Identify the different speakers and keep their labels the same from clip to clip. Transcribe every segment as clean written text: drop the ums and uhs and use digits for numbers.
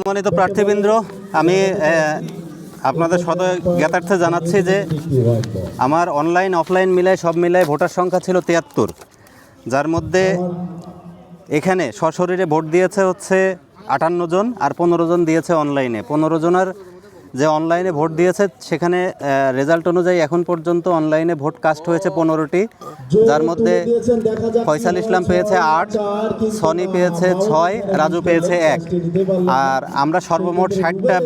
Speaker 1: সম্মানিত প্রার্থীবৃন্দ, আমি আপনাদের সদয় জ্ঞাতার্থে জানাচ্ছি যে আমার অনলাইন অফলাইন মিলায় সব মিলায় ভোটার সংখ্যা ছিল ৭৩, যার মধ্যে এখানে সশরীরে ভোট দিয়েছে হচ্ছে ৫৮ জন আর ১৫ জন দিয়েছে অনলাইনে। ১৫ জনের যে অনলাইনে ভোট দিয়েছে সেখানে রেজাল্ট অনুযায়ী এখন পর্যন্ত অনলাইনে ভোট কাস্ট হয়েছে ১৫টি, যার মধ্যে ফয়সাল ইসলাম পেয়েছে ৮, সনি পেয়েছে ৬, রাজু পেয়েছে ১। আর আমরা সর্বমোট ৬০টা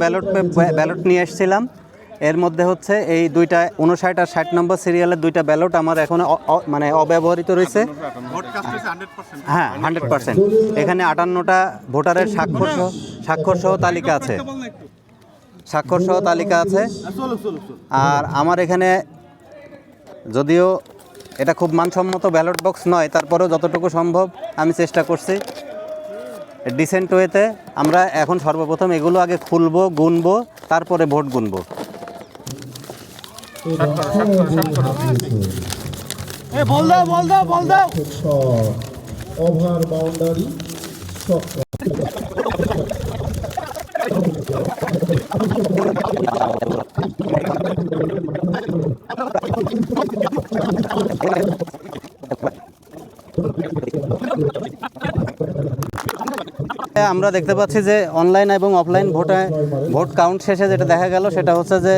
Speaker 1: ব্যালট নিয়ে এসেছিলাম। এর মধ্যে হচ্ছে এই দুইটা ৫৯ আর ৬০ নম্বর সিরিয়ালের দুইটা ব্যালট আমার এখন মানে অব্যবহৃত রয়েছে। হ্যাঁ, 100%। এখানে ৫৮টা ভোটারের স্বাক্ষর সহ তালিকা আছে, আর আমার এখানে যদিও এটা খুব মানসম্মত ব্যালট বক্স নয়, তারপরেও যতটুকু সম্ভব আমি চেষ্টা করছি ডিসেন্ট ওয়েতে। আমরা এখন সর্বপ্রথম এগুলো আগে খুলবো, গুনবো, তারপরে ভোট গুনবো।
Speaker 2: ওভার বাউন্ডারি
Speaker 1: আমরা দেখতে পাচ্ছি যে অনলাইন এবং অফলাইন ভোট কাউন্ট শেষে যেটা দেখা গেল সেটা হচ্ছে যে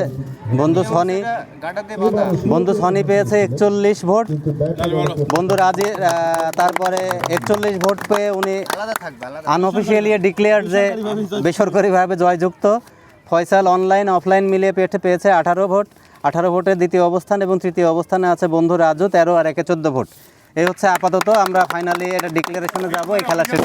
Speaker 1: বন্ধু সনি পেয়েছে ৪১ ভোট, বন্ধু রাজি তারপরে ৪১ ভোট পেয়ে উনি আনঅফিসিয়ালি ডিক্লেয়ার যে বেসরকারিভাবে জয়যুক্ত। ফয়সাল অনলাইন অফলাইন মিলিয়ে পেয়েছে ১৮ ভোট, ১৮ ভোটে দ্বিতীয় অবস্থান, এবং তৃতীয় অবস্থানে আছে বন্ধু রাজু ১৩ আর ১-এ ১৪ ভোট। এই হচ্ছে আপাতত। আমরা ফাইনালি এটা ডিক্লারেশনে যাব এই খেলা শেষ।